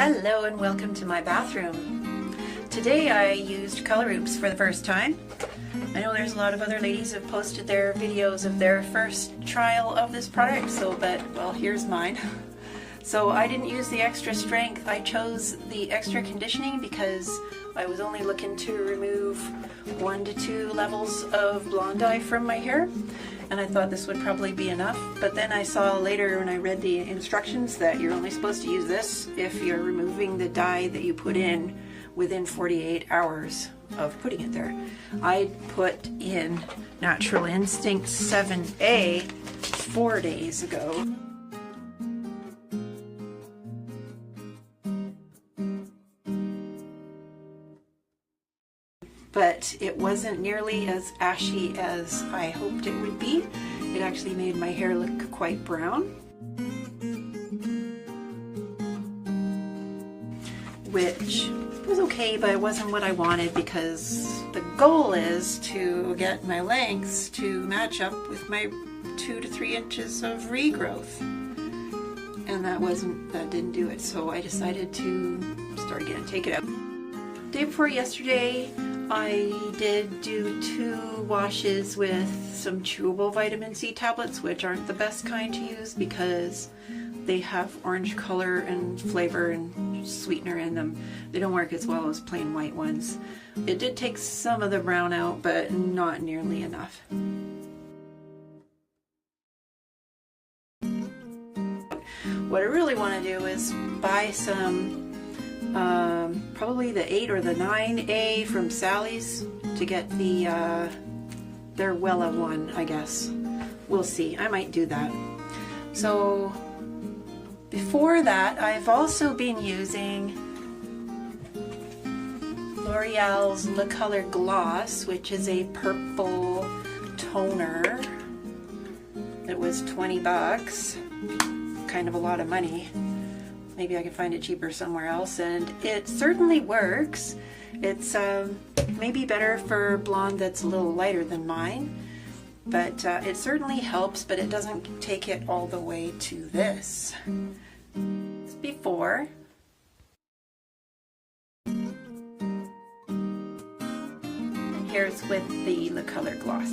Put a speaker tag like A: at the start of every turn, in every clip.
A: Hello and welcome to my bathroom. Today I used color oops for the first time. I know there's a lot of other ladies who have posted their videos of their first trial of this product, well, here's mine. So I didn't use the extra strength, I chose the extra conditioning because I was only looking to remove 1 to 2 levels of blonde dye from my hair, and I thought this would probably be enough. But then I saw later when I read the instructions that you're only supposed to use this if you're removing the dye that you put in within 48 hours of putting it there. I put in Natural Instinct 7A 4 days ago. But it wasn't nearly as ashy as I hoped it would be. It actually made my hair look quite brown, which was okay, but it wasn't what I wanted because the goal is to get my lengths to match up with my 2 to 3 inches of regrowth, and that didn't do it. So I decided to start again, take it out. Day before yesterday, I did do 2 washes with some chewable vitamin C tablets, which aren't the best kind to use because they have orange color and flavor and sweetener in them. They don't work as well as plain white ones. It did take some of the brown out, but not nearly enough. What I really want to do is buy some probably the 8 or the 9A from Sally's to get their Wella one, I guess. We'll see. I might do that. So before that, I've also been using L'Oreal's LeColor Gloss, which is a purple toner. It was 20 bucks, kind of a lot of money. Maybe I can find it cheaper somewhere else, and it certainly works. It's maybe better for blonde that's a little lighter than mine, but it certainly helps, but it doesn't take it all the way to this. It's before. And here's with the LeColor Gloss.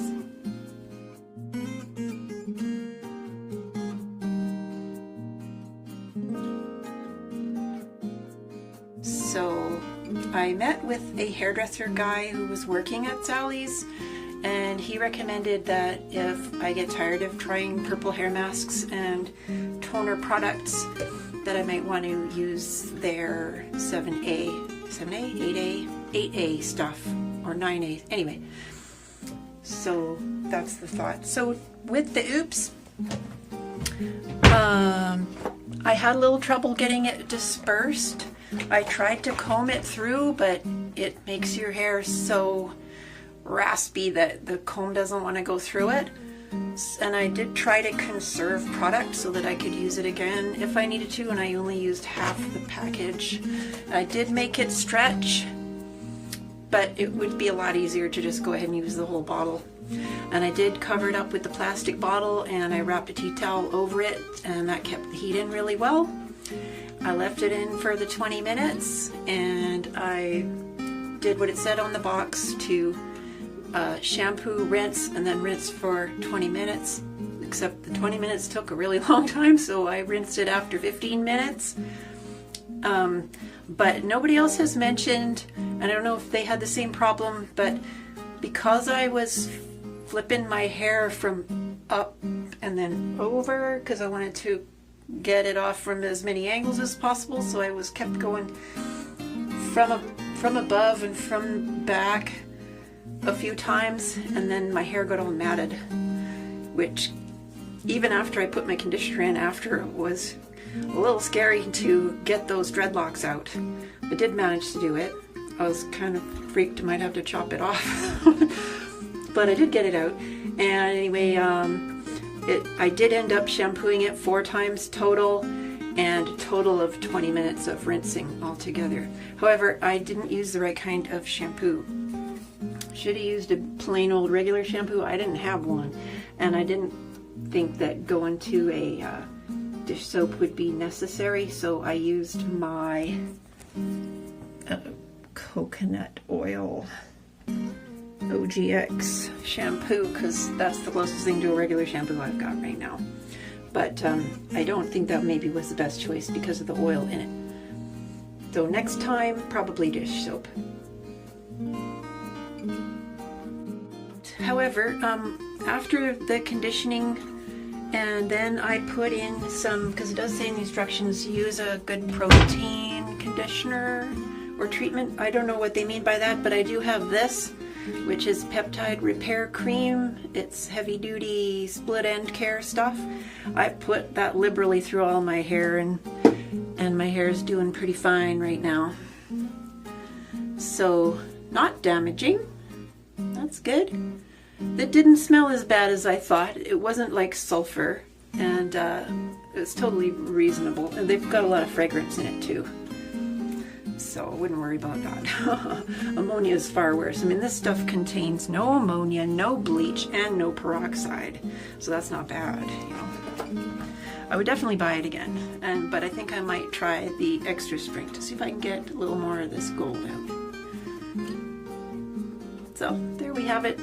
A: So I met with a hairdresser guy who was working at Sally's, and he recommended that if I get tired of trying purple hair masks and toner products, that I might want to use their 8A stuff, or 9A, anyway. So that's the thought. So with the oops, I had a little trouble getting it dispersed. I tried to comb it through, but it makes your hair so raspy that the comb doesn't want to go through it. And I did try to conserve product so that I could use it again if I needed to, and I only used half the package. I did make it stretch, but it would be a lot easier to just go ahead and use the whole bottle. And I did cover it up with the plastic bottle, and I wrapped a tea towel over it, and that kept the heat in really well. I left it in for the 20 minutes, and I did what it said on the box to shampoo, rinse, and then rinse for 20 minutes. Except the 20 minutes took a really long time, so I rinsed it after 15 minutes. But nobody else has mentioned, and I don't know if they had the same problem, but because I was flipping my hair from up and then over, because I wanted to get it off from as many angles as possible, so I was kept going from above and from back a few times, and then my hair got all matted, which even after I put my conditioner in after, it was a little scary to get those dreadlocks out. I did manage to do it. I was kind of freaked I might have to chop it off, but I did get it out. And anyway, I did end up shampooing it 4 times total, and a total of 20 minutes of rinsing altogether. However, I didn't use the right kind of shampoo. Should have used a plain old regular shampoo. I didn't have one, and I didn't think that going to a dish soap would be necessary, so I used my coconut oil OGX shampoo, because that's the closest thing to a regular shampoo I've got right now. But I don't think that maybe was the best choice because of the oil in it. So next time, probably dish soap. However, after the conditioning, and then I put in some, because it does say in the instructions, use a good protein conditioner or treatment. I don't know what they mean by that, but I do have this, which is Peptide Repair Cream. It's heavy duty split end care stuff. I put that liberally through all my hair, and my hair is doing pretty fine right now. So not damaging. That's good. It didn't smell as bad as I thought. It wasn't like sulfur, and it's totally reasonable. And they've got a lot of fragrance in it too, so I wouldn't worry about that. Ammonia is far worse. I mean, this stuff contains no ammonia, no bleach, and no peroxide, so that's not bad, you know. I would definitely buy it again, but I think I might try the extra strength to see if I can get a little more of this gold out. So there we have it.